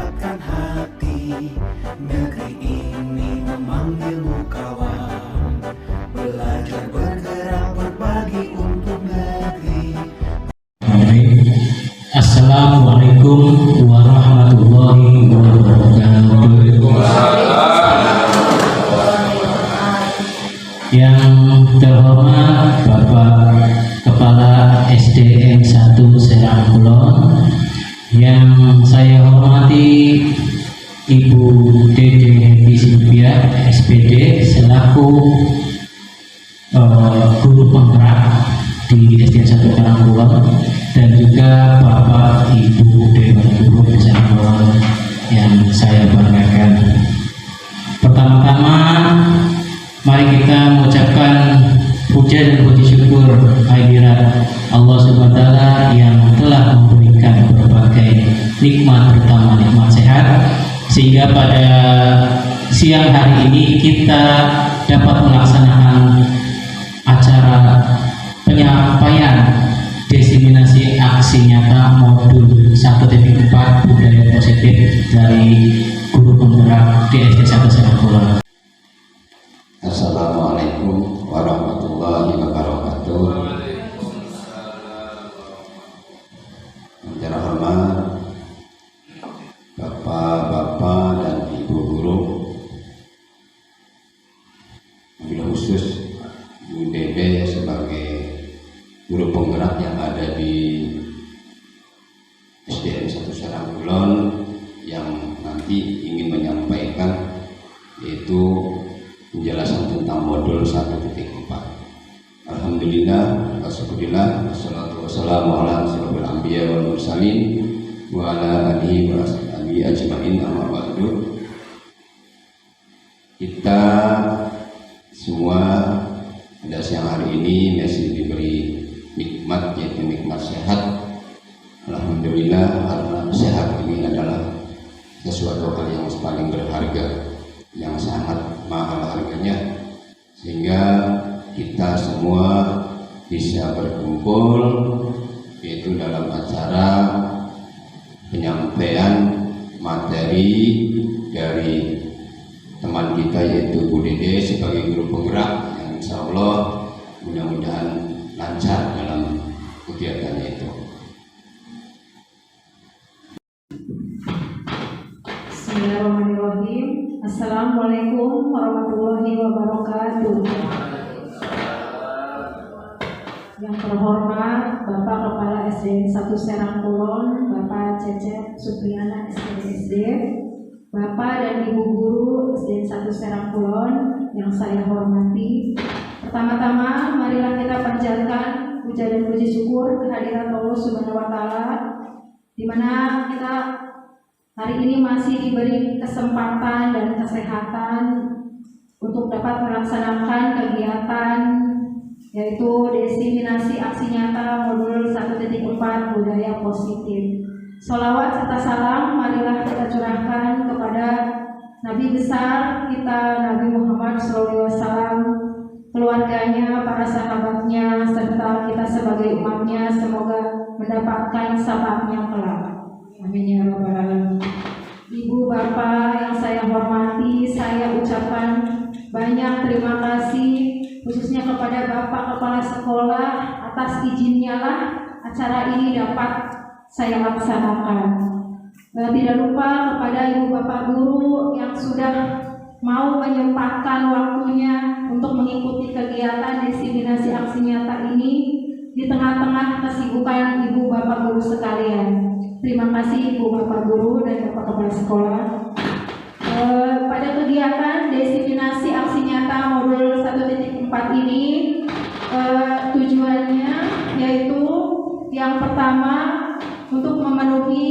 mendapatkan hati. Negeri ini memanggilmu kawan, belajar bergerak berbagi untuk negeri. Assalamualaikum warahmatullahi wabarakatuh. Yang terhormat Bapak Kepala SDN 1 Serang Kulon, yang saya hormati Ibu Dede Disipia SPD selaku guru penggerak di SDN 1 Serang Kulon, dan juga Bapak Ibu Dewan Guru Serang Kulon yang saya banggakan. Pertama-tama mari kita mengucapkan puja dan puji syukur kehadirat Allah Subhanahu wa Ta'ala yang telah memberikan berbagai nikmat, terutama nikmat sehat, sehingga pada siang hari ini kita dapat melaksanakan acara penyampaian diseminasi aksi nyata modul 1.4 budaya positif dari guru penggerak di SD 1 Serang Kulon. Assalamualaikum warahmatullahi wabarakatuh. Yang terhormat Bapak-bapak dan Ibu guru, wabil khusus Bu Dede sebagai guru penggerak yang ada di SDN 1 Serang Kulon, yang nanti ingin menyampaikan yaitu penjelasan tentang modul 1.4. Alhamdulillah, wassalatu wassalamu ala asyrofil anbiya wal mursalin wa ala alihi wa sahbihi ajmain, amma ba'du. Kita semua pada siang hari ini masih diberi nikmat, yaitu nikmat sehat. Alhamdulillah, karena sehat ini adalah sesuatu hal yang paling berharga, yang sangat mahal harganya, sehingga kita semua bisa berkumpul yaitu dalam acara penyampaian materi dari teman kita yaitu Bu Dede sebagai guru penggerak, yang insya Allah mudah-mudahan lancar dalam kegiatannya itu. Bismillahirrahmanirrahim. Assalamualaikum warahmatullahi wabarakatuh. Yang terhormat Bapak Kepala SDN 1 Serang Kulon, Bapak Cecep Supriyana SPSD, Bapak dan Ibu Guru SDN 1 Serang Kulon yang saya hormati. Pertama-tama marilah kita panjatkan puja dan puji syukur kehadirat Allah Subhanahu wa Ta'ala, di mana kita hari ini masih diberi kesempatan dan kesehatan untuk dapat melaksanakan kegiatan yaitu diseminasi aksi nyata modul 1.4 budaya positif. Sholawat serta salam marilah kita curahkan kepada Nabi besar kita, Nabi Muhammad SAW, keluarganya, para sahabatnya, serta kita sebagai umatnya, semoga mendapatkan syafaatnya kelak. Amin ya rabbal alamin. Ibu bapak yang saya hormati, saya ucapkan banyak terima kasih khususnya kepada Bapak Kepala Sekolah atas izinnya lah acara ini dapat saya laksanakan. Tidak lupa kepada ibu bapak guru yang sudah mau menyempatkan waktunya untuk mengikuti kegiatan diseminasi aksi nyata ini di tengah-tengah kesibukan ibu bapak guru sekalian. Terima kasih Ibu Bapak Guru dan Bapak Kepala Sekolah. Pada kegiatan diseminasi aksi nyata modul 1.4 ini tujuannya yaitu yang pertama untuk memenuhi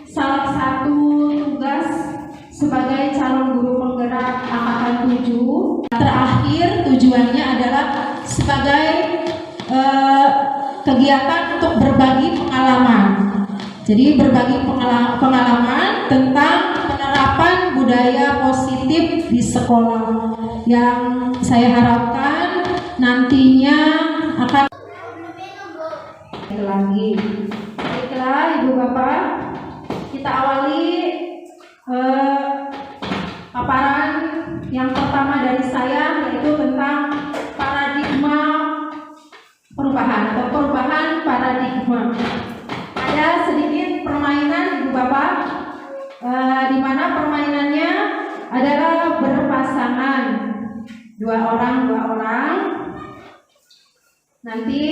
salah satu tugas sebagai calon guru penggerak angkatan 7. Terakhir tujuannya adalah sebagai kegiatan untuk berbagi pengalaman. Jadi berbagi pengalaman tentang penerapan budaya positif di sekolah yang saya harapkan nantinya akan lagi. Baiklah Ibu Bapak, kita awali paparan yang pertama dari saya, yaitu tentang paradigma perubahan atau perubahan paradigma. Ada sedikit permainan Ibu Bapak, di mana permainannya adalah berpasangan, dua orang. Nanti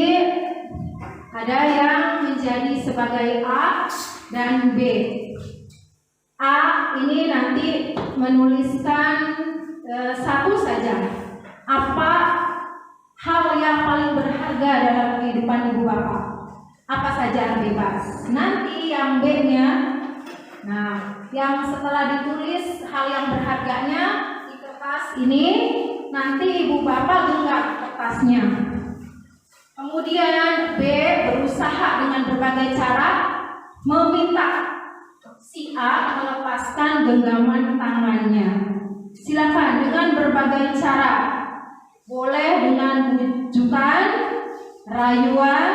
ada yang menjadi sebagai A dan B. A ini nanti menuliskan satu saja, apa hal yang paling berharga dalam kehidupan Ibu Bapak, apa saja bebas. Nanti yang B-nya, nah yang setelah ditulis hal yang berharganya di kertas ini, nanti Ibu Bapak genggam kertasnya. Kemudian B berusaha dengan berbagai cara meminta si A melepaskan genggaman tangannya. Silakan dengan berbagai cara, boleh dengan bujukan, rayuan,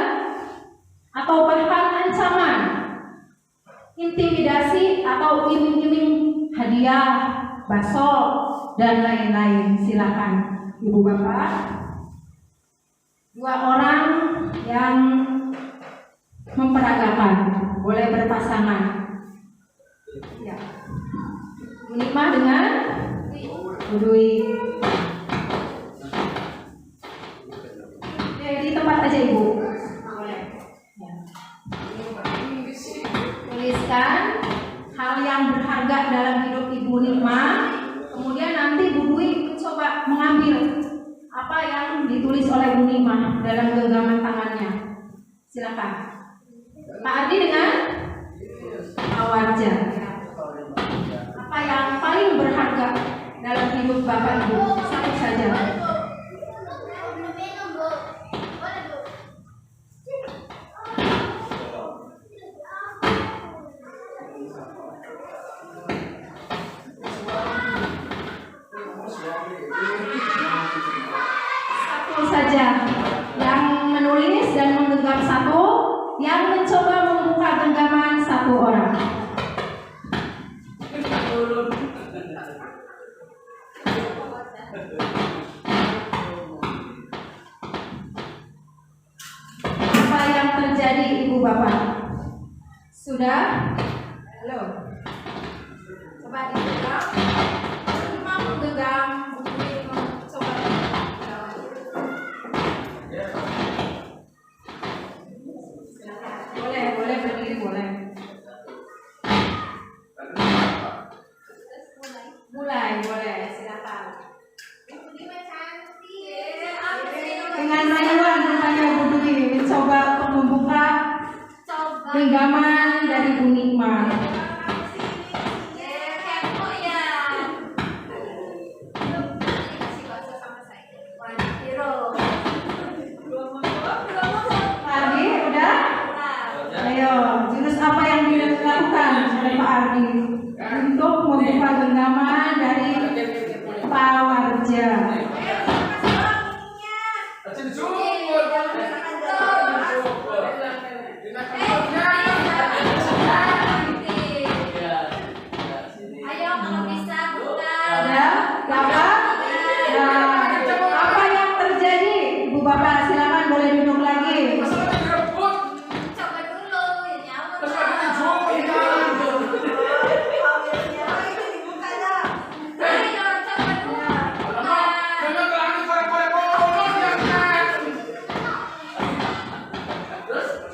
atau bahkan ancaman, intimidasi atau iming-iming hadiah, bakso, dan lain-lain. Silakan Ibu Bapak. Dua orang yang memperagakan, boleh berpasangan. Ya. Bu Nikmah dengan Bu Dwi. Di tempat aja Ibu. Boleh. Ya. Tuliskan hal yang berharga dalam hidup Ibu Nikmah. Kemudian nanti Bu Dwi mencoba mengambil apa yang ditulis oleh Bu Nikmah dalam genggaman tangannya. Silakan. Pak Ardi dengan Pak Warja. Apa yang paling berharga dalam hidup Bapak Ibu? Satu saja. Satu saja. Yang menulis dan menggenggam satu, yang mencoba membuka genggaman satu orang. Apa yang terjadi Ibu Bapak? Sudah? Halo. Coba digenggam. Cuma menggenggam, coba. Boleh berdiri, boleh. Mulai, boleh, silakan. Dengan rayuan rupanya Bu Dwi mencoba untuk membuka genggaman dari Bu Nikmah. Ardi, udah? Ayo, jurus apa yang dilakukan oleh Pak Ardi untuk membuka genggaman dari Pak Warja? Ayo kalau bisa buka. Ada? Dapat? Nah, apa yang terjadi? Bu Bapak silakan boleh duduk lagi. Coba dulu ya. Ayo coba dulu.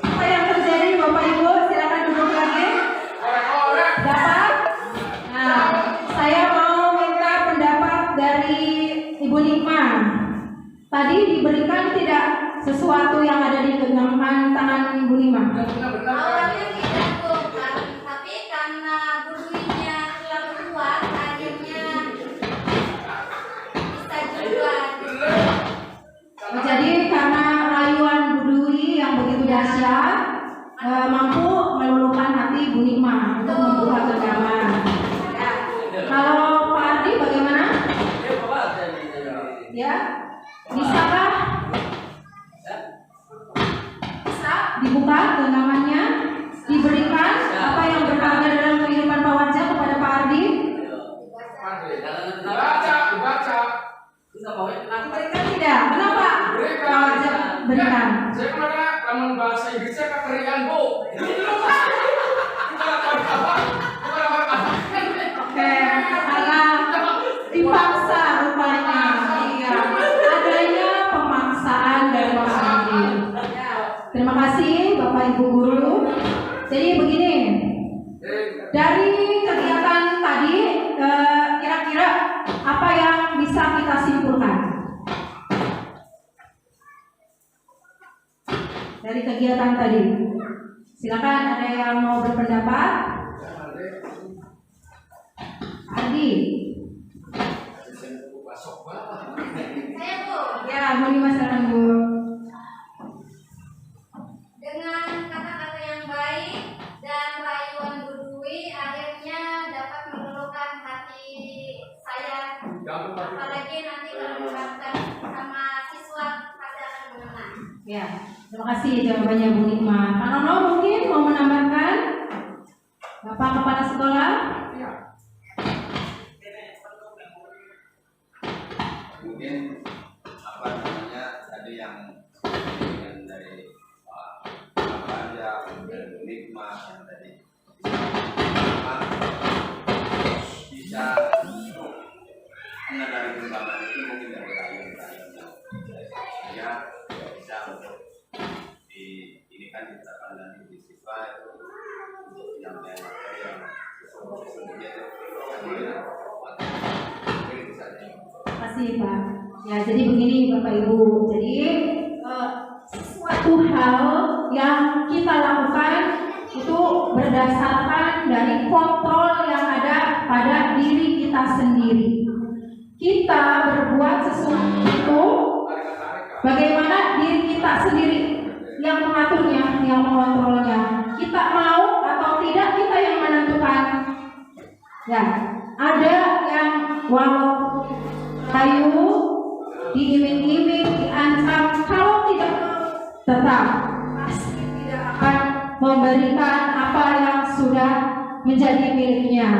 Apa yang terjadi Bapak Ibu? Silakan duduk lagi. Dapat? Nah, saya mau minta pendapat dari Ibu Nikmah. Tadi diberikan tidak sesuatu yang ada di genggaman tangan Ibu Nikmah? Awalnya tidak bukan, tapi karena burunya terlalu kuat, akhirnya bisa juga. Jadi karena rayuan Bu Dwi yang begitu dahsyat, mampu meluluhkan hati Bu Nikmah untuk membuka genggaman. Kalau Pak Ardi bagaimana? Ya, bisakah? Bisa dibuka genggamannya, diberikan apa yang berharga dalam kehidupan Pak Warja kepada Pak Ardi? Bapak Ibu guru. Jadi begini, dari kegiatan tadi kira-kira apa yang bisa kita simpulkan? Dari kegiatan tadi, silakan ada yang mau berpendapat. Adi. Saya Bu, Ya, Bu Nima silakan Bu. dengan kata-kata yang baik dan rayuan Bu Dwi akhirnya dapat mengeluhkan hati saya. Apalagi nanti kalau dilakukan sama siswa pasti akan mengenang. Ya, terima kasih jawabannya Bu Nikma. Pak Nono mungkin mau menambahkan? Bapak Kepala Sekolah? Mungkin apa namanya tadi yang dari Pak Raja dan Bu Nikma yang tadi bisa dari kembangan itu mungkin dari rayuan ya bisa untuk ini kan diterapkan nanti di siswa itu yang sesungguhnya itu bisa Terima kasih Pak. Ya, jadi begini Bapak Ibu. Jadi sesuatu hal yang kita lakukan itu berdasarkan dari kontrol yang ada pada diri kita sendiri. Kita berbuat sesuatu itu bagaimana diri kita sendiri yang mengaturnya, yang mengontrolnya. Kita mau atau tidak, kita yang menentukan. Ya, ada yang walau kayu diiming-iming, diancam, kalau tidak tetap pasti tidak akan memberikan apa yang sudah menjadi miliknya.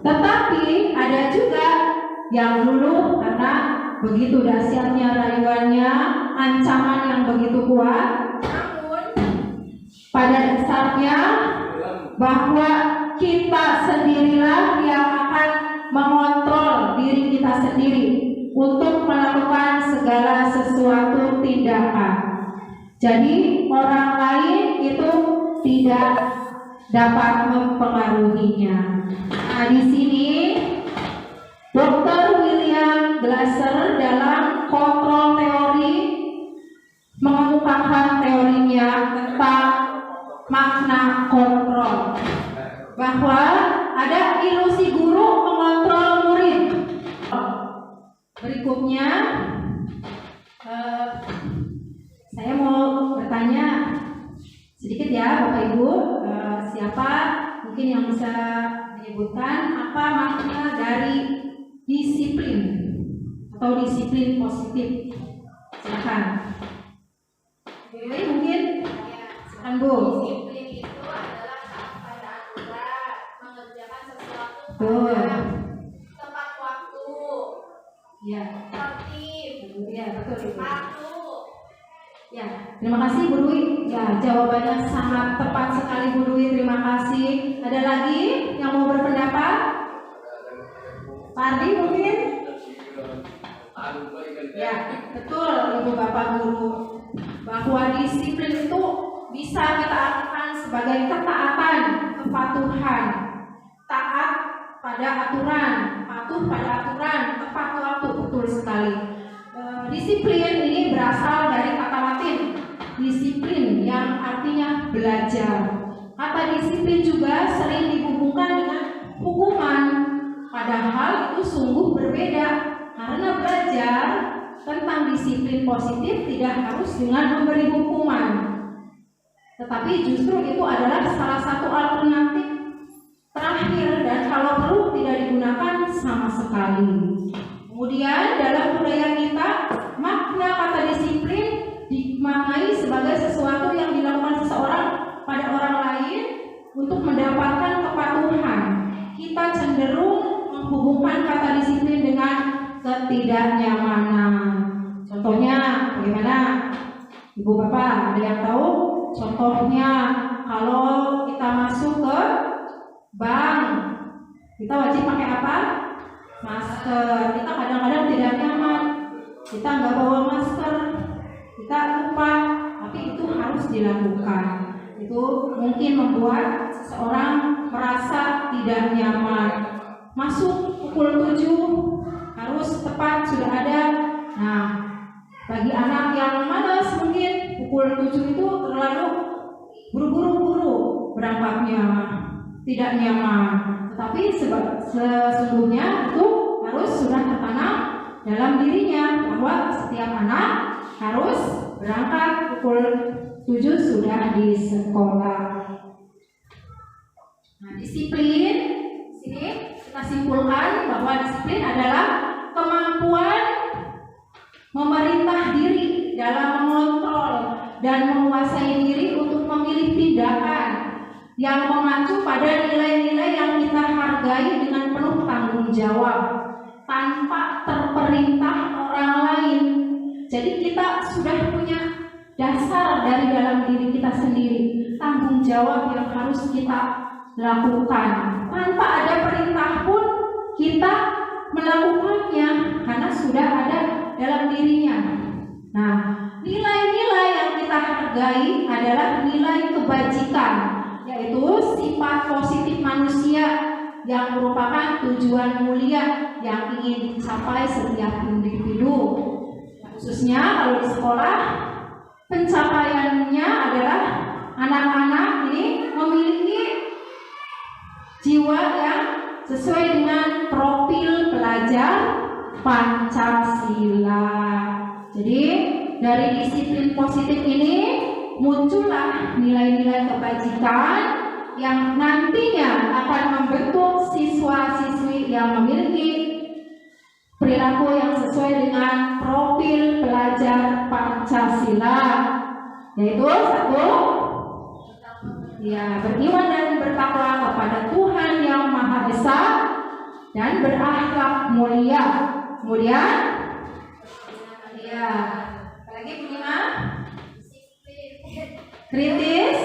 Tetapi ada juga yang dulu karena begitu dahsyatnya rayuannya, ancaman yang begitu kuat, namun pada dasarnya bahwa kita sendirilah yang akan mengontrol diri kita sendiri untuk melakukan segala sesuatu tindakan. Jadi orang lain itu tidak dapat mempengaruhinya. Nah, di sini Dr. William Glasser dalam kontrol teori mengemukakan teorinya tentang makna kontrol, bahwa ada ilusi guru mengontrol murid. Berikutnya saya mau bertanya sedikit ya Bapak Ibu, siapa mungkin yang bisa menyebutkan apa makna dari disiplin atau disiplin positif? Silakan. Oke, mungkin silakan Bu. Disiplin itu adalah taat pada aturan, mengerjakan sesuatu Betul. pada tepat waktu, Ya, tertib, ya betul itu. patuh. Ya, terima kasih Bu Dwi. Ya, jawabannya sangat tepat sekali Bu Dwi. Terima kasih. Ada lagi yang mau berpendapat? Pak Ardi mungkin? Ya, betul Ibu Bapak Guru. Bahwa disiplin itu bisa kita artikan sebagai ketaatan, kepatuhan, taat pada aturan, patuh pada aturan, tepat waktu, betul sekali. Disiplin ini berasal dari kata Latin disiplin yang artinya belajar. Kata disiplin juga sering dihubungkan dengan hukuman, padahal itu sungguh berbeda. Karena belajar tentang disiplin positif tidak harus dengan memberi hukuman, tetapi justru itu adalah salah satu alternatif terakhir dan kalau perlu tidak digunakan sama sekali. Kemudian dalam budaya kita, makna kata disiplin dimaknai sebagai sesuatu yang dilakukan seseorang pada orang lain untuk mendapatkan kepatuhan. Kita cenderung menghubungkan kata disiplin dengan ketidaknyamanan. Contohnya bagaimana? Ibu Bapak ada yang tahu? Contohnya kalau kita masuk ke bank, kita wajib pakai apa? Masker. Kita kadang-kadang tidak nyaman, kita nggak bawa masker, kita lupa, tapi itu harus dilakukan. itu mungkin membuat seseorang merasa tidak nyaman. Masuk pukul 7 harus tepat sudah ada. Nah, bagi anak yang malas mungkin pukul 7 itu terlalu buru-buru berangkatnya, tidak nyaman. Tetapi sesungguhnya itu harus sudah tertanam dalam dirinya bahwa setiap anak harus berangkat pukul 7 sudah di sekolah. Nah, disiplin sini kita simpulkan bahwa disiplin adalah kemampuan memerintah diri dalam mengontrol dan menguasai diri untuk memilih tindakan yang mengacu pada nilai-nilai yang kita hargai dengan penuh tanggung jawab tanpa terperintah orang lain. Jadi kita sudah punya dasar dari dalam diri kita sendiri, tanggung jawab yang harus kita lakukan. Tanpa ada perintah pun kita melakukannya karena sudah ada dalam dirinya. Nah, nilai-nilai yang kita hargai adalah nilai kebajikan, yaitu sifat positif manusia yang merupakan tujuan mulia yang ingin dicapai setiap individu. Khususnya kalau di sekolah, pencapaiannya adalah anak-anak ini memiliki jiwa yang sesuai dengan profil pelajar Pancasila. Jadi dari disiplin positif ini muncullah nilai-nilai kebajikan yang nantinya akan membentuk siswa-siswi yang memiliki perilaku yang sesuai dengan profil pelajar Pancasila, yaitu 1, ya, beriman dan bertakwa kepada Tuhan yang Maha Esa dan berakhlak mulia. Kemudian, ya, apalagi kelima, kritis,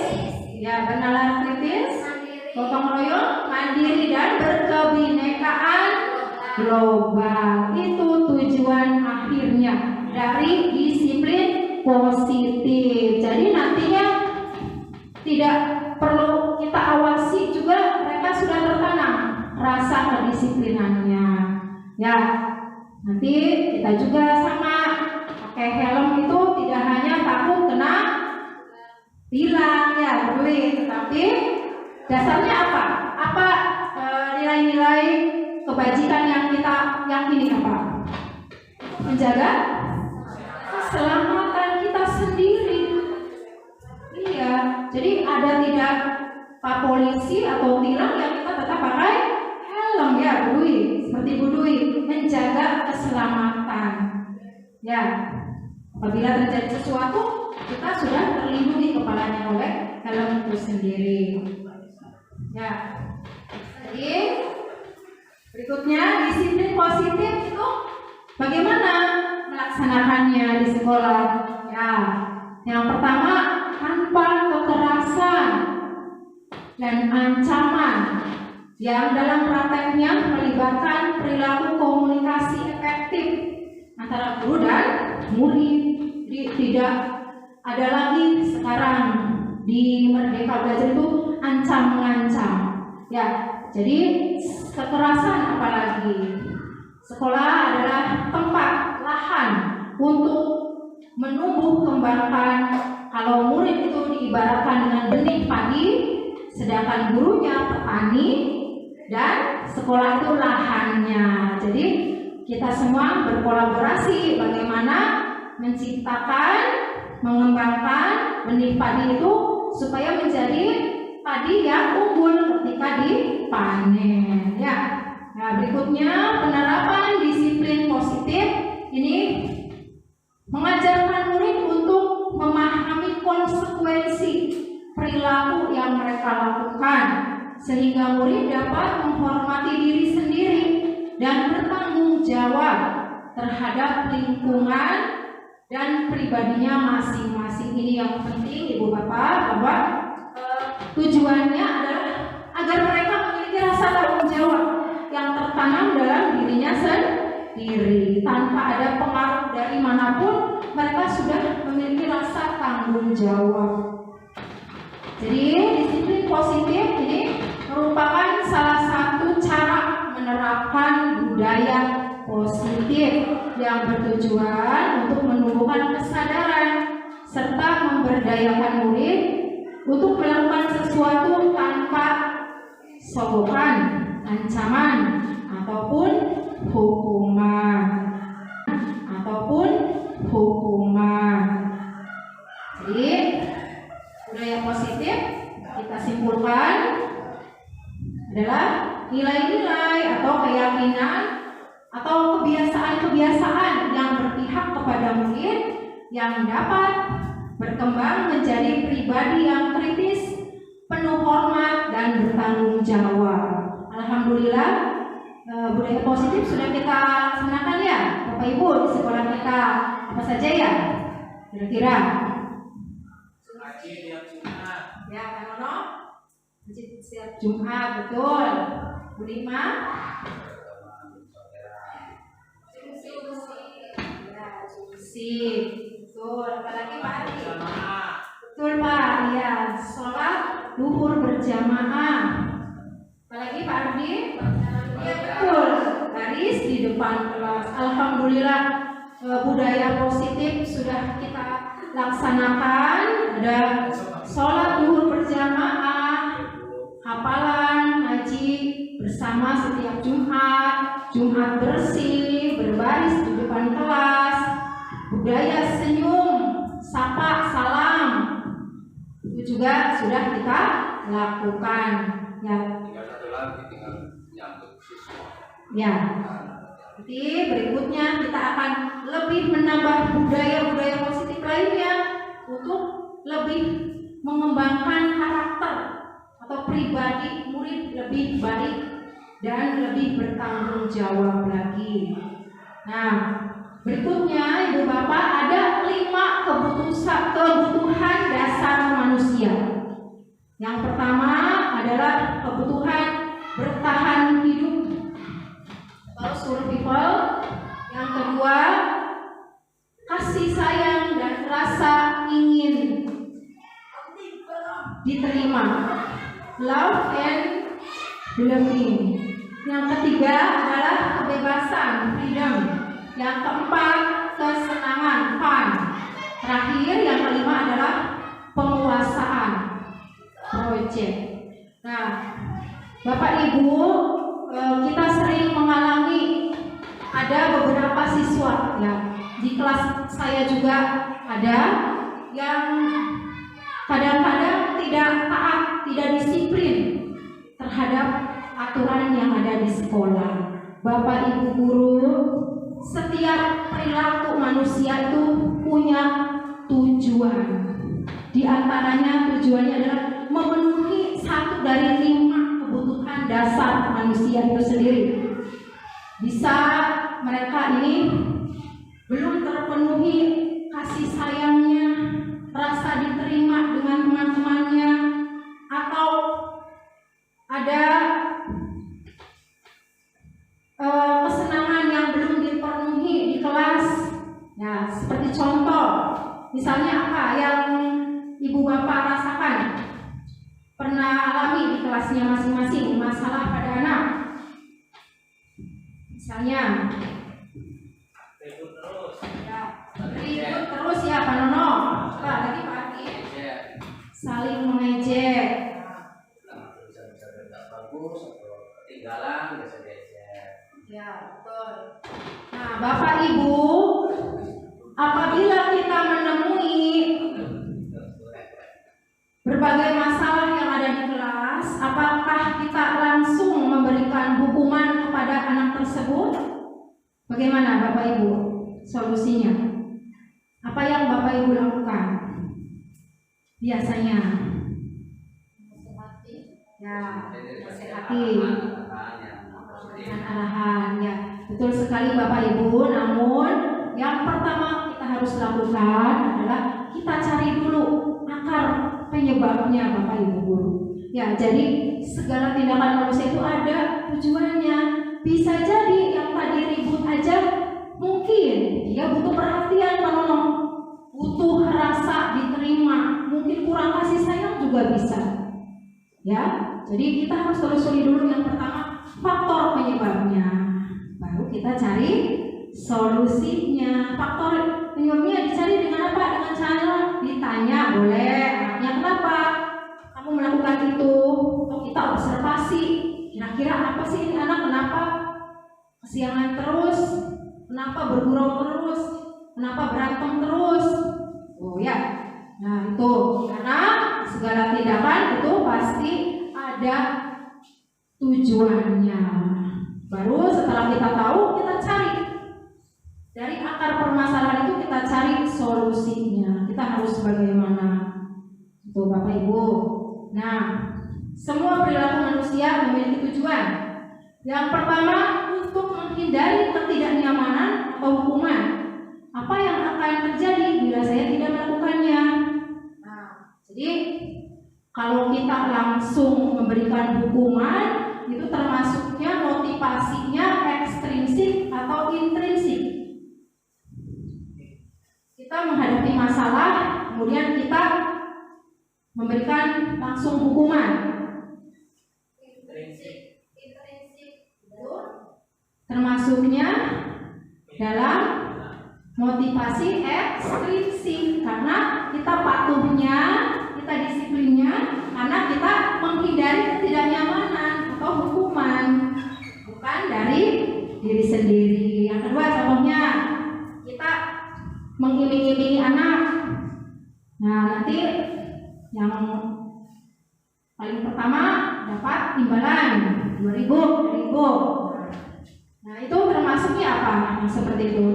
ya, bernalar kritis, gotong royong, mandiri dan berkebinekaan global. Itu tujuan akhirnya dari disiplin positif. Jadi nantinya tidak perlu kita awasi juga, mereka sudah tertanam rasa kedisiplinannya. Ya, nanti kita juga sama pakai helm itu tidak hanya takut kena tilang ya, tapi dasarnya apa? Apa nilai-nilai kebajikan yang kita yakini apa? Menjaga keselamatan kita sendiri. Iya, jadi ada tidak Pak Polisi atau tilang yang kita tetap pakai helm ya, Bu Dwi. Seperti Bu Dwi, menjaga keselamatan. Ya, apabila terjadi sesuatu, kita sudah terlindungi kepalanya oleh helm itu sendiri. Ya, jadi berikutnya disiplin positif itu bagaimana melaksanakannya di sekolah? Ya, yang pertama tanpa kekerasan dan ancaman yang dalam prakteknya melibatkan perilaku komunikasi efektif antara guru dan murid. Jadi tidak ada lagi sekarang di Merdeka Belajar itu ancam-mengancam. Ya, jadi kekerasan apalagi. Sekolah adalah tempat lahan untuk menumbuh kembangkan. Kalau murid itu diibaratkan dengan benih padi, sedangkan gurunya petani, dan sekolah itu lahannya. Jadi kita semua berkolaborasi bagaimana menciptakan, mengembangkan benih padi itu supaya menjadi padi yang unggul ketika dipanen. Ya. Nah, berikutnya penerapan disiplin positif ini mengajarkan murid untuk memahami konsekuensi perilaku yang mereka lakukan sehingga murid dapat menghormati diri sendiri dan bertanggung jawab terhadap lingkungan dan pribadinya masing-masing. Ini yang penting Ibu Bapak, bahwa tujuannya adalah agar mereka memiliki rasa tanggung jawab yang tertanam dalam dirinya sendiri. Tanpa ada pengaruh dari manapun, mereka sudah memiliki rasa tanggung jawab. Jadi disiplin positif ini merupakan salah satu cara menerapkan budaya positif yang bertujuan untuk menumbuhkan kesadaran serta memberdayakan murid untuk melakukan sesuatu tanpa sogokan, ancaman, ataupun hukuman. Jadi budaya positif kita simpulkan adalah nilai-nilai atau keyakinan atau kebiasaan-kebiasaan yang berpihak kepada murid yang dapat berkembang menjadi pribadi yang kritis, penuh hormat dan bertanggung jawab. Alhamdulillah, budaya positif sudah kita laksanakan ya, Bapak Ibu di sekolah kita. Apa saja ya? Kira-kira? Haji tiap Jumat. Ya, Kak Nono? Haji setiap Jumat, betul. Bu Lima? Ya, susi. Betul. Apalagi Pak Ari? Betul Pak. Ya, sholat duhur berjamaah. Apalagi Pak Ardi? Ya, betul. Baris di depan kelas. Alhamdulillah, budaya positif sudah kita laksanakan. Ada sholat duhur berjamaah, hafalan, ngaji bersama setiap Jumat, Jumat bersih, berbaris di depan kelas, budaya senyum, sapa, salam, itu juga sudah kita lakukan. Ya. Tinggal satu lagi, tinggal menyambut siswa. Ya. Jadi berikutnya kita akan lebih menambah budaya-budaya positif lainnya untuk lebih mengembangkan karakter atau pribadi murid lebih baik dan lebih bertanggung jawab lagi. Nah, berikutnya Ibu Bapak ada 5 kebutuhan dasar manusia. Yang pertama adalah kebutuhan bertahan hidup atau survival. Yang kedua, kasih sayang dan rasa ingin diterima, love and belonging. Yang ketiga adalah kebebasan, freedom. Yang keempat, kesenangan, fun. Terakhir, yang kelima adalah penguasaan, project. Nah, Bapak Ibu, kita sering mengalami ada beberapa siswa ya, di kelas saya juga ada yang kadang-kadang tidak taat, tidak disiplin terhadap aturan yang ada di sekolah. Bapak Ibu guru, setiap perilaku manusia itu punya tujuan. Di antaranya tujuannya adalah memenuhi 1 dari 5 kebutuhan dasar manusia itu sendiri. Bisa mereka ini belum terpenuhi kasih sayangnya, rasa diterima dengan teman-temannya, atau ada kesenangan yang belum dipenuhi di kelas. Ya, seperti contoh, misalnya apa yang Ibu Bapak rasakan pernah alami di kelasnya masing-masing, masalah pada anak. Misalnya Ribut terus. ya, ribut terus ya Pak Nono. Pak, tadi Pak Adi saling mengejek. Bisa tidak bagus atau ketinggalan bisa diajak. Ya, betul. Nah, Bapak Ibu, apabila kita menemui berbagai masalah yang ada di kelas, apakah kita langsung memberikan hukuman kepada anak tersebut? Bagaimana Bapak Ibu solusinya? Apa yang Bapak Ibu lakukan biasanya? Ya, nasihati dengan arahan. Ya, betul sekali Bapak Ibu. Namun yang pertama kita harus lakukan adalah kita cari dulu akar penyebabnya Bapak Ibu guru. Ya, jadi segala tindakan manusia itu ada tujuannya. Bisa jadi yang tadi ribut aja mungkin dia butuh perhatian, butuh rasa diterima, mungkin kurang kasih sayang juga juga bisa. Ya, jadi kita harus telusuri dulu yang pertama faktor penyebabnya, baru kita cari solusinya. Faktor penyebabnya dicari dengan apa? Dengan cara ditanya, boleh, anaknya kenapa kamu melakukan itu? Atau kita observasi, kira-kira apa sih ini anak, kenapa kesiangan terus, kenapa bergurau terus, kenapa berantem terus? Oh ya, nah itu karena segala tindakan itu pasti ada tujuannya. Baru setelah kita tahu, kita cari dari akar permasalahan itu, kita cari solusinya. Kita harus bagaimana? Itu Bapak Ibu. Nah, semua perilaku manusia memiliki tujuan. Yang pertama, untuk menghindari ketidaknyamanan atau hukuman. Apa yang akan terjadi bila saya tidak melakukannya? Nah, jadi kalau kita langsung memberikan hukuman, itu termasuknya motivasinya ekstrinsik atau intrinsik. Kita menghadapi masalah, kemudian kita memberikan langsung hukuman. Termasuknya dalam motivasi ekstrinsik, karena kita patuhnya, kita disiplinnya, karena kita menghindari ketidaknyamanan atau hukuman, bukan dari diri sendiri. Yang kedua contohnya, kita mengiming-imingi anak. Nah, nanti yang paling pertama dapat imbalan 2.000. Nah, itu termasuknya apa? Yang seperti itu.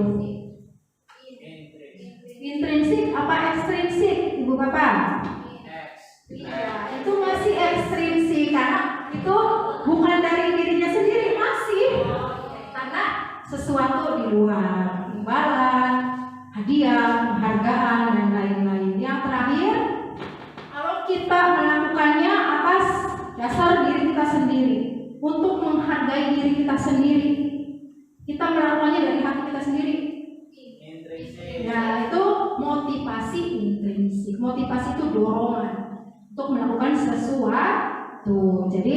Intrinsik apa ekstrinsik, Ibu Bapak? Iya, itu masih ekstrinsik karena itu bukan dari dirinya sendiri, masih karena sesuatu di luar, imbalan, hadiah, penghargaan dan lain-lain. Yang terakhir, kalau kita melakukannya atas dasar diri kita sendiri, untuk menghargai diri kita sendiri, kita melakukannya dari hati kita sendiri. Ya, itu motivasi intrinsik. Motivasi itu dorongan untuk melakukan sesuatu. Jadi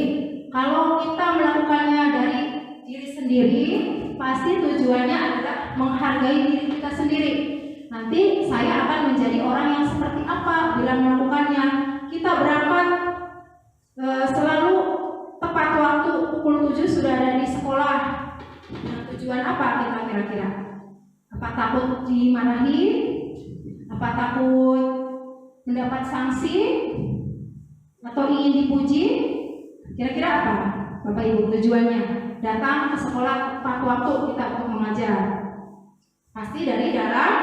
kalau kita melakukannya dari diri sendiri, pasti tujuannya adalah menghargai diri kita sendiri. Nanti saya akan menjadi orang yang seperti apa bila melakukannya. Kita berangkat selalu tepat waktu, pukul 7 sudah ada di sekolah. Nah, tujuan apa kita kira-kira? Apa takut dimarahi? Apa takut mendapat sanksi? Atau ingin dipuji? Kira-kira apa Bapak Ibu tujuannya? Datang ke sekolah tepat waktu kita untuk mengajar. Pasti dari dalam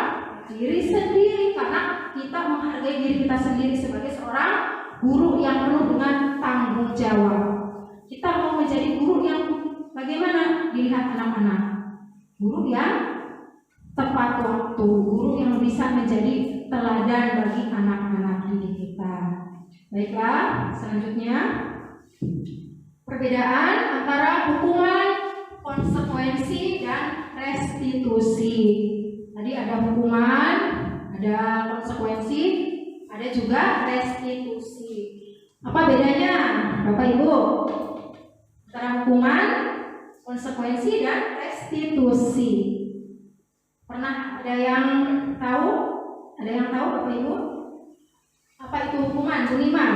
diri sendiri, karena kita menghargai diri kita sendiri sebagai seorang guru yang penuh dengan tanggung jawab. Kita mau menjadi guru yang bagaimana dilihat anak-anak? Guru yang tepat waktu, guru yang bisa menjadi teladan bagi anak-anak didik kita. Baiklah, selanjutnya perbedaan antara hukuman, konsekuensi, dan restitusi. Tadi ada hukuman, ada konsekuensi, ada juga restitusi. Apa bedanya, Bapak Ibu? Antara hukuman, konsekuensi, dan restitusi. Pernah ada yang tahu? Ada yang tahu Bapak Ibu? Apa itu hukuman, Bu Nima?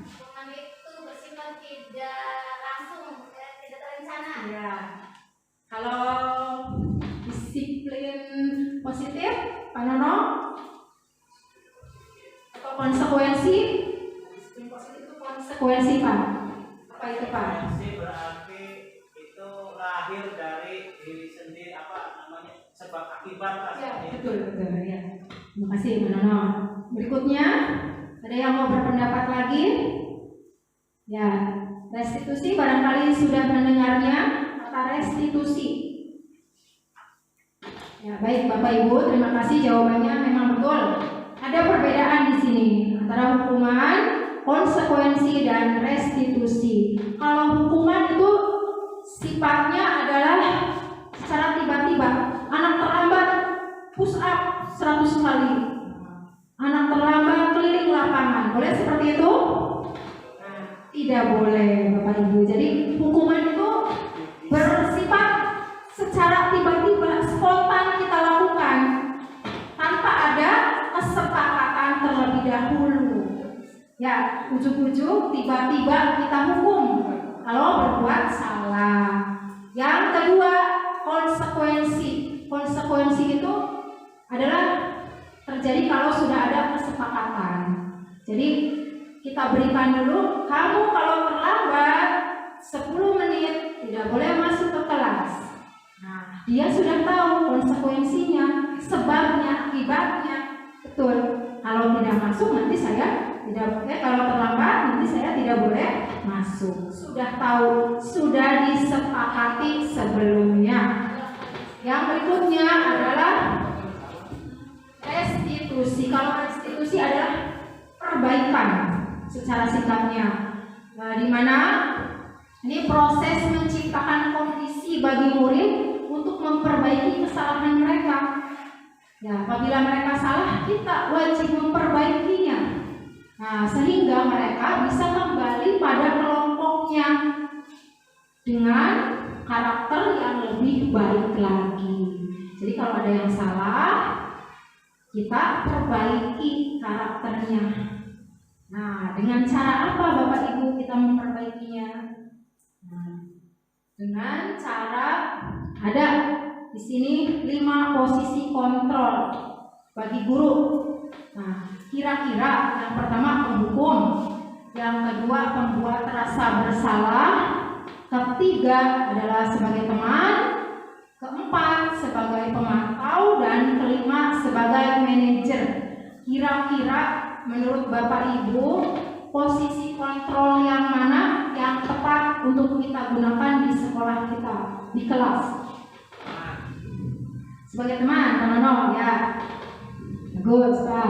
Hukuman itu bersifat tidak langsung, tidak terencana. Ya. Kalau disiplin positif, Pak Nono? Atau konsekuensi? Disiplin positif itu konsekuensi, Pak. Apa itu, Pak? Konsekuensi berarti itu lahir dari diri sendiri, apa namanya, sebab akibat. Ya, betul ya. Terima kasih, Pak Nono. Berikutnya, ada yang mau berpendapat lagi? Ya, restitusi barangkali sudah mendengarnya. Kata restitusi. Ya, baik Bapak Ibu, terima kasih jawabannya memang betul. Ada perbedaan di sini antara hukuman, konsekuensi, dan restitusi. Kalau hukuman itu sifatnya adalah secara tiba-tiba. Anak terlambat push up 100 kali. Anak terlambat keliling keliling lapangan. Boleh seperti itu? Nah, tidak boleh Bapak Ibu. Jadi hukuman itu bersifat secara tiba-tiba, spontan kita lakukan tanpa ada kesepakatan terlebih dahulu. Ya, ujuk-ujuk tiba-tiba kita hukum kalau berbuat salah. Yang kedua, konsekuensi. Konsekuensi itu adalah terjadi kalau sudah ada kesepakatan. Jadi kita berikan dulu, kamu kalau terlambat 10 menit tidak boleh masuk ke kelas. Nah, dia sudah tahu konsekuensinya, sebabnya, akibatnya. Betul. Kalau tidak masuk nanti saya tidak boleh, kalau terlambat nanti saya tidak boleh masuk. Sudah tahu, sudah disepakati sebelumnya. Yang berikutnya adalah restitusi. Kalau restitusi adalah perbaikan secara sikapnya. Nah, di mana ini proses menciptakan kondisi bagi murid untuk memperbaiki kesalahan mereka. Ya, apabila mereka salah, kita wajib memperbaikinya. Nah, sehingga mereka bisa kembali pada kelompoknya dengan karakter yang lebih baik lagi. Jadi kalau ada yang salah, kita perbaiki karakternya. Nah, dengan cara apa Bapak Ibu kita memperbaikinya? Nah, dengan cara ada di sini 5 posisi kontrol bagi guru. Nah, kira-kira yang pertama penghukum, yang kedua pembuat rasa bersalah, ketiga adalah sebagai teman, keempat sebagai pemantau, dan kelima sebagai manajer. Kira-kira menurut Bapak Ibu posisi kontrol yang mana yang tepat untuk kita gunakan di sekolah kita, di kelas? Sebagai teman, teman-teman ya. Bagus, Pak.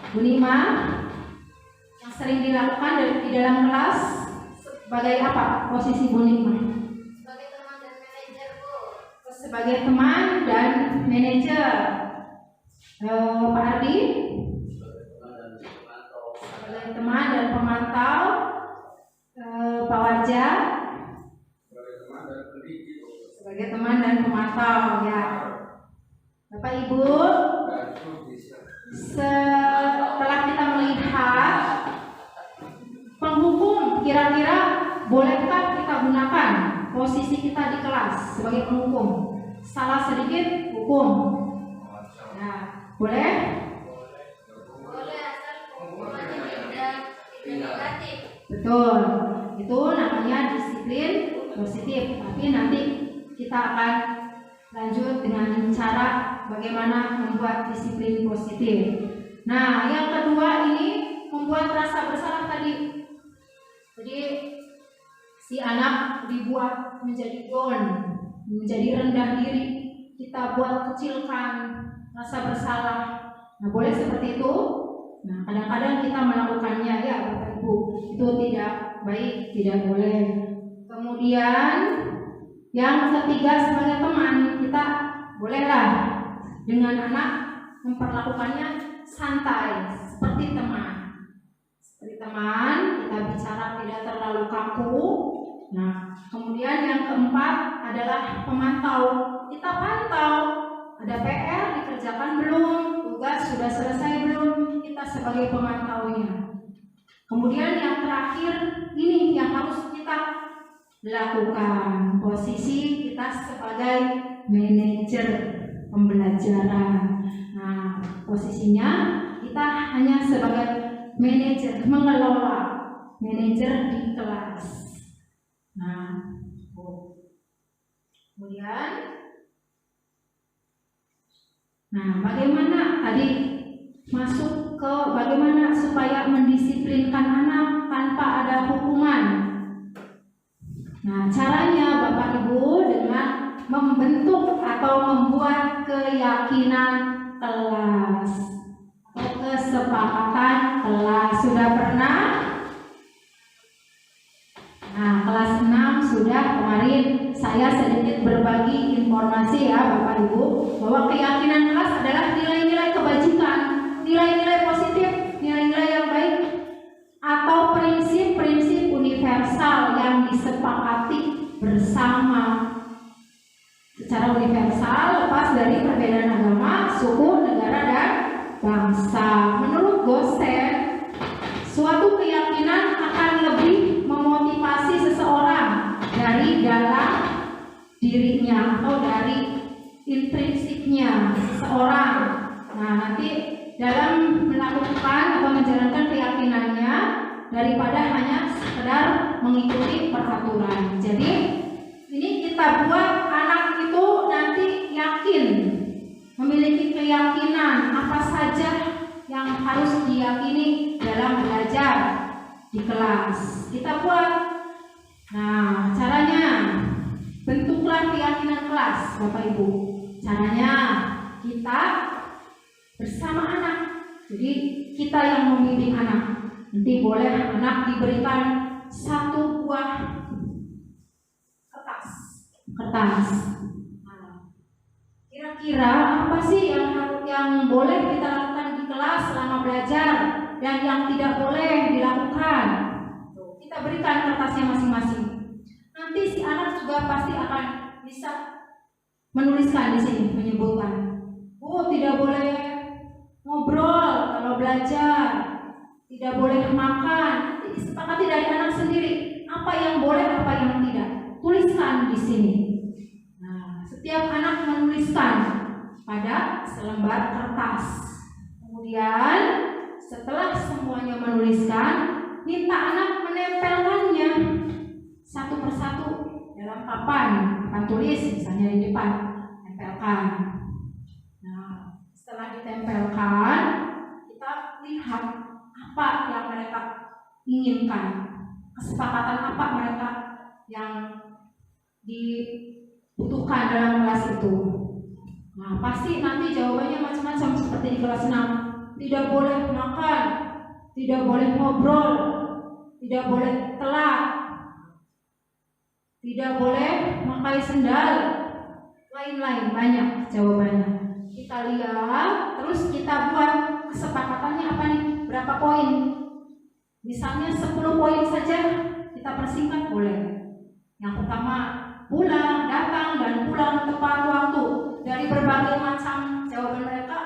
Bu Nima, yang sering dilakukan di dalam kelas sebagai apa posisi Bu Nima? Sebagai teman dan manajer, Bu. Sebagai teman dan manajer. Pak Ardi? Sebagai teman dan pemantau. Pak Warja? Sebagai teman dan pemantau ya. Bapak Ibu, setelah kita melihat penghukum, kira-kira bolehkah kita gunakan posisi kita di kelas sebagai penghukum? Salah sedikit hukum. Nah, boleh? Boleh, asal hukumannya tidak negatif. Betul. Itu namanya disiplin positif. Tapi nanti kita akan lanjut dengan cara bagaimana membuat disiplin positif. Nah, yang kedua ini membuat rasa bersalah tadi. Jadi si anak dibuat menjadi down, menjadi rendah diri. Kita buat kecilkan rasa bersalah. Nah, boleh seperti itu. Nah, kadang-kadang kita melakukannya ya Bapak Ibu. Itu tidak baik, tidak boleh. Kemudian yang ketiga sebagai teman, kita bolehlah dengan anak memperlakukannya santai seperti teman. Seperti teman, kita bicara tidak terlalu kaku. Nah, kemudian yang keempat adalah pemantau. Kita pantau, ada PR dikerjakan belum, tugas sudah selesai belum, kita sebagai pemantaunya. Kemudian yang terakhir ini yang harus kita lakukan, posisi kita sebagai manajer pembelajaran. Nah, posisinya kita hanya sebagai manajer, mengelola, manajer di kelas. Nah, kemudian, nah bagaimana tadi masuk ke bagaimana supaya mendisiplinkan anak tanpa ada hukuman? Nah, caranya Bapak Ibu dengan membentuk atau membuat keyakinan kelas atau kesepakatan kelas. Sudah pernah? Nah, kelas 6 sudah. Kemarin saya sedikit berbagi informasi ya Bapak Ibu, bahwa keyakinan kelas adalah nilai-nilai kebajikan, nilai-nilai positif, nilai-nilai sama secara universal, lepas dari perbedaan agama, suku, negara, dan bangsa. Menurut Gosen, suatu keyakinan akan lebih memotivasi seseorang dari dalam dirinya atau dari intrinsiknya seseorang. Nah, nanti dalam melakukan atau menjalankan keyakinannya daripada hanya sekedar mengikuti peraturan. Jadi ini kita buat anak itu nanti yakin, memiliki keyakinan apa saja yang harus diyakini dalam belajar di kelas. Kita buat. Nah, caranya bentuklah keyakinan kelas, Bapak Ibu. Caranya kita bersama anak. Jadi kita yang membimbing anak. Nanti boleh anak diberikan satu buah kertas. Nah, kira-kira apa sih yang boleh kita lakukan di kelas selama belajar dan yang tidak boleh dilakukan? Kita berikan kertasnya masing-masing. Nanti si anak juga pasti akan bisa menuliskan di sini, menyebutkan, tidak boleh ngobrol kalau belajar, tidak boleh makan. Nanti disepakati dari anak sendiri apa yang boleh, apa yang tidak. Tuliskan di sini. Nah, setiap anak menuliskan pada selembar kertas. Kemudian setelah semuanya menuliskan, minta anak menempelkannya satu persatu dalam papan tulis, misalnya di depan, tempelkan. Nah, setelah ditempelkan, kita lihat apa yang mereka inginkan, kesepakatan apa mereka yang dibutuhkan dalam kelas itu. Nah, pasti nanti jawabannya macam-macam seperti di kelas 6. Tidak boleh makan, tidak boleh ngobrol, tidak boleh telat, tidak boleh memakai sendal, lain-lain, banyak jawabannya. Kita lihat, terus kita buat kesepakatannya apa nih, berapa poin. Misalnya 10 poin saja, kita persingkat boleh. Yang pertama, pulang, datang, dan pulang tepat waktu. Dari berbagai macam jawaban mereka,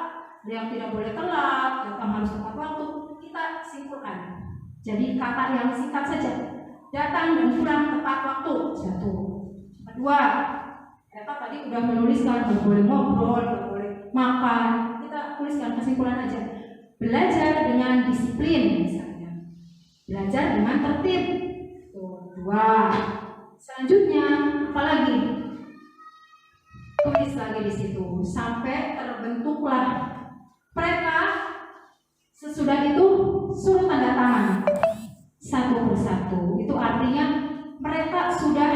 ada yang tidak boleh telat, datang harus tepat waktu, kita simpulkan. Jadi kata yang singkat saja, datang dan pulang tepat waktu, satu. Kedua, mereka tadi udah menuliskan, gak boleh ngobrol, gak boleh makan, kita tuliskan kesimpulan aja. Belajar dengan disiplin misalnya, belajar dengan tertib. Tuh, 2. Selanjutnya, apalagi? Tulis lagi di situ sampai terbentuklah. Mereka sesudah itu suruh tanda tangan satu persatu. Itu artinya mereka sudah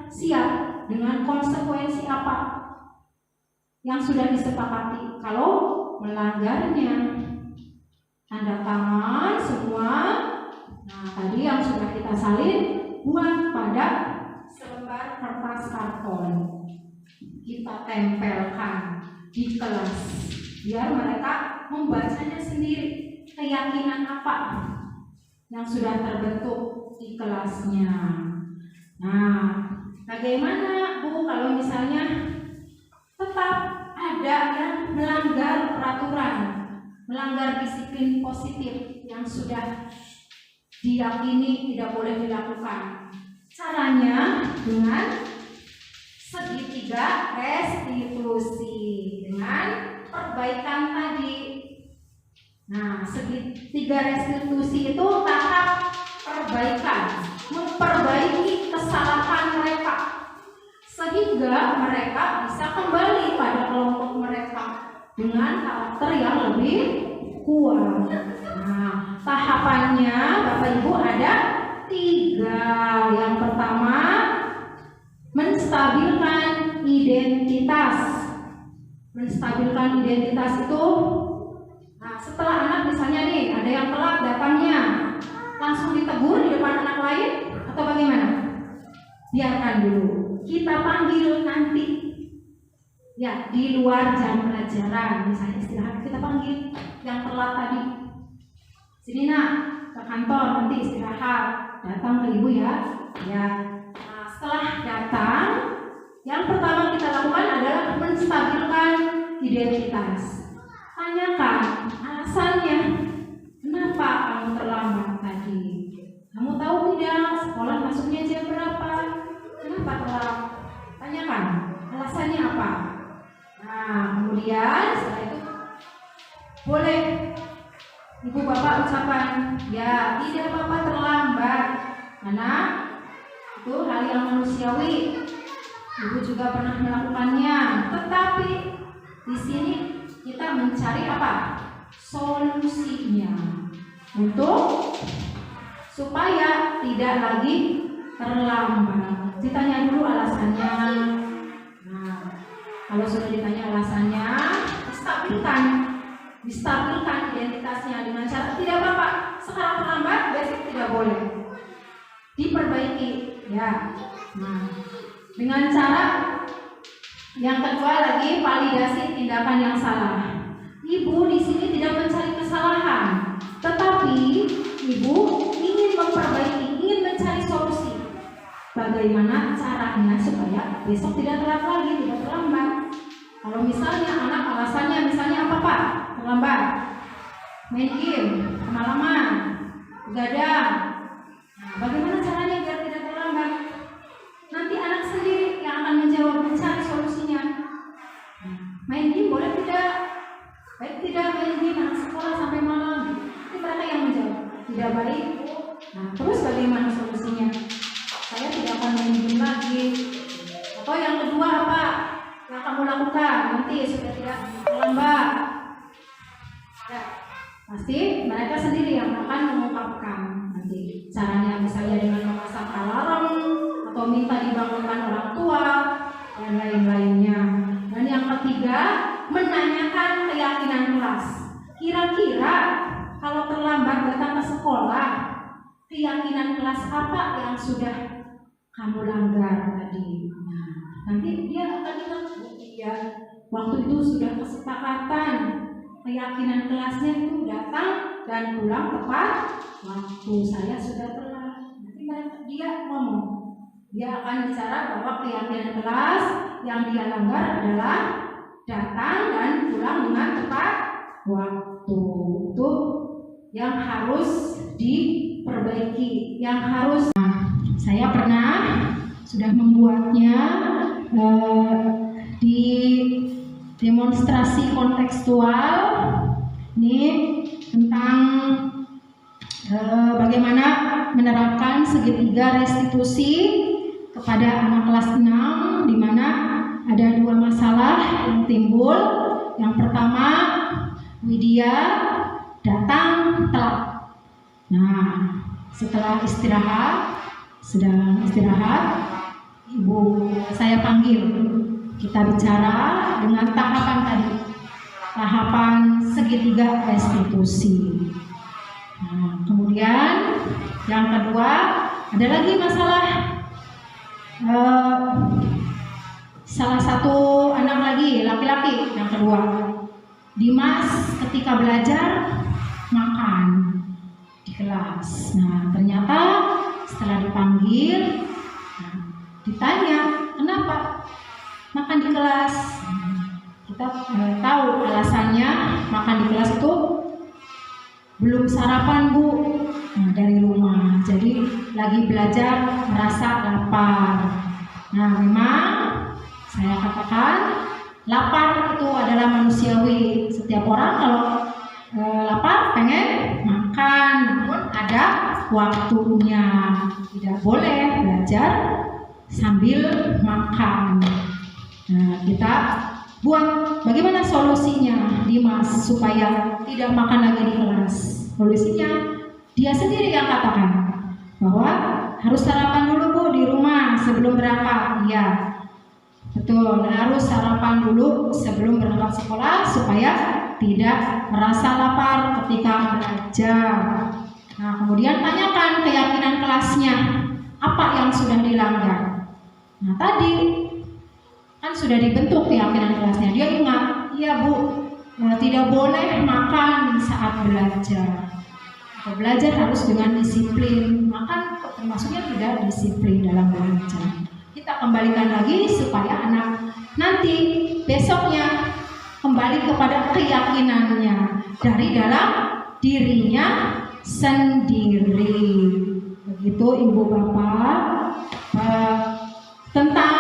siap dengan konsekuensi apa yang sudah disepakati kalau melanggarnya. Tanda tangan semua. Nah, tadi yang sudah kita salin buat pada selembar kertas karton, kita tempelkan di kelas biar mereka membacanya sendiri, keyakinan apa yang sudah terbentuk di kelasnya. Nah, bagaimana Bu kalau misalnya tetap ada yang melanggar peraturan, melanggar disiplin positif yang sudah diyakini tidak boleh dilakukan? Caranya dengan segitiga restitusi, dengan perbaikan tadi. Nah, segitiga restitusi itu tahap perbaikan, memperbaiki kesalahan mereka sehingga mereka bisa kembali pada kelompok mereka dengan karakter yang lebih kuat. Nah, tahapannya Bapak Ibu ada 3. Yang pertama, menstabilkan identitas. Menstabilkan identitas itu, nah setelah anak misalnya nih ada yang telat datangnya, langsung ditegur di depan anak lain atau bagaimana? Biarkan dulu, kita panggil nanti. Ya, di luar jam pelajaran, misalnya istirahat, kita panggil yang telat tadi. Sini nak, ke kantor nanti istirahat, datang ke ibu ya. Ya. Nah, Setelah datang, yang pertama kita lakukan adalah menstabilkan identitas. Tanyakan alasannya, kenapa kamu terlambat tadi? Kamu tahu tidak sekolah masuknya jam berapa? Kenapa telat? Tanyakan alasannya apa. Nah, kemudian setelah itu boleh ibu bapak ucapkan, ya tidak apa-apa terlambat, karena itu hal yang manusiawi. Ibu juga pernah melakukannya, tetapi di sini kita mencari apa? Solusinya untuk supaya tidak lagi terlambat. Ditanya dulu alasannya. Nah, kalau sudah ditanya alasannya, distabilkan identitasnya dengan cara tidak apa-apa. Sekarang terlambat, besok tidak boleh. Diperbaiki, ya. Nah, dengan cara yang kedua lagi validasi tindakan yang salah. Ibu di sini tidak mencari kesalahan, tetapi ibu ingin memperbaiki, ingin mencari solusi. Bagaimana caranya supaya besok tidak telat lagi, tidak terlambat. Kalau misalnya anak alasannya misalnya apa Pak? Terlambat, main game, kemalaman, begadang. Nah, bagaimana caranya biar tidak terlambat? Nanti anak sendiri yang akan menjawab, mencari solusinya. Main game boleh tidak? Baik tidak main game, anak sekolah sampai malam. Itu mereka yang menjawab. Tidak baik. Nah, terus bagaimana solusinya? Saya tidak akan main game lagi. Atau yang kedua apa yang kamu lakukan nanti supaya tidak terlambat? Ya, pasti mereka sendiri yang akan mengungkapkan nanti caranya, misalnya dengan memasang alarm atau minta dibangunkan orang tua dan lain-lainnya. Dan yang ketiga, menanyakan keyakinan kelas. Kira-kira kalau terlambat datang ke sekolah, keyakinan kelas apa yang sudah kamu langgar tadi? Nah, nanti dia akan bilang, ya waktu itu sudah kesepakatan, keyakinan kelasnya itu datang dan pulang tepat waktu, saya sudah telat. Nanti dia ngomong, dia akan bicara bahwa keyakinan kelas yang dia langgar adalah datang dan pulang dengan tepat waktu. Itu yang harus diperbaiki, yang harus. Saya pernah sudah membuatnya di demonstrasi kontekstual ini tentang bagaimana menerapkan segitiga restitusi kepada anak kelas 6, di mana ada dua masalah yang timbul. Yang pertama, Widya datang telat. Nah, setelah sedang istirahat, ibu saya panggil, kita bicara dengan tahapan tadi, tahapan segitiga restitusi. Nah, kemudian yang kedua ada lagi masalah salah satu anak lagi laki-laki yang kedua, Dimas ketika belajar makan di kelas. Nah, ternyata setelah dipanggil, ditanya kenapa makan di kelas. Kita tahu alasannya, makan di kelas itu belum sarapan Bu, dari rumah, jadi lagi belajar merasa lapar. Nah, memang saya katakan lapar itu adalah manusiawi. Setiap orang kalau lapar pengen makan, namun ada waktunya. Tidak boleh belajar sambil makan. Nah, kita buat bagaimana solusinya Dimas supaya tidak makan lagi di kelas. Solusinya dia sendiri yang katakan bahwa harus sarapan dulu Bu di rumah sebelum berangkat. Iya, betul, harus sarapan dulu sebelum berangkat sekolah supaya tidak merasa lapar ketika belajar. Nah, kemudian tanyakan keyakinan kelasnya, apa yang sudah dilanggar. Nah, tadi kan sudah dibentuk keyakinan kelasnya, dia ingat, iya Bu, tidak boleh makan saat belajar. Atau belajar harus dengan disiplin, makan termasuknya tidak disiplin dalam belajar. kita kembalikan lagi supaya anak nanti besoknya kembali kepada keyakinannya dari dalam dirinya sendiri. Begitu Ibu Bapak, tentang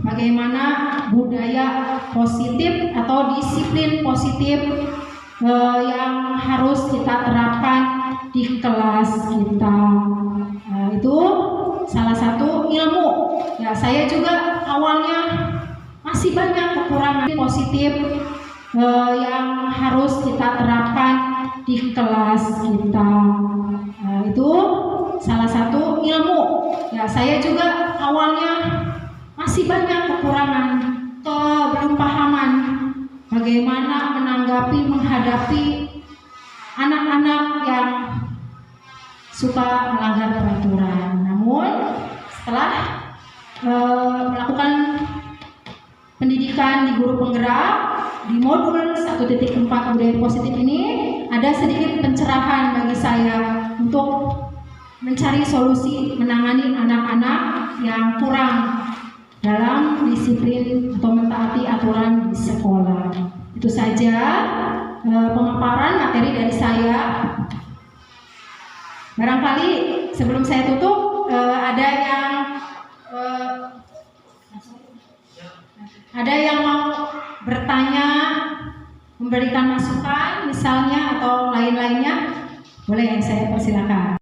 bagaimana budaya positif atau disiplin positif yang harus kita terapkan di kelas kita. Itu salah satu ilmu. Ya, saya juga awalnya masih banyak kekurangan positif yang harus kita terapkan di kelas kita. Itu salah satu ilmu. Ya, saya juga awalnya masih banyak kekurangan, belum pahaman bagaimana menghadapi anak-anak yang suka melanggar peraturan. Namun setelah melakukan pendidikan di guru penggerak di modul 1.4 budaya positif ini, ada sedikit pencerahan bagi saya untuk mencari solusi menangani anak-anak yang kurang dalam disiplin atau mentaati aturan di sekolah. Itu saja pemaparan materi dari saya. Barangkali sebelum saya tutup ada yang mau bertanya, memberikan masukan misalnya atau lain-lainnya, boleh saya persilakan.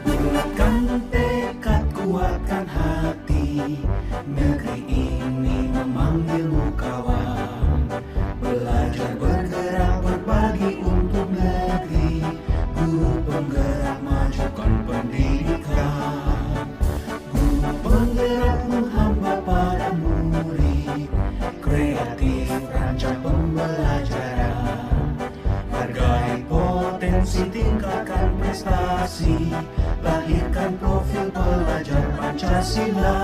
Bulatkan tekad, kuatkan hati, negeri ini memanggilmu kawan. Belajar bergerak berbagi untuk negeri, guru penggerak majukan pendidikan. Guru penggerak menghamba pada murid, kreatif rancang pembelajaran. Hargai potensi, tingkatkan prestasi, lahirkan profil pelajar Pancasila.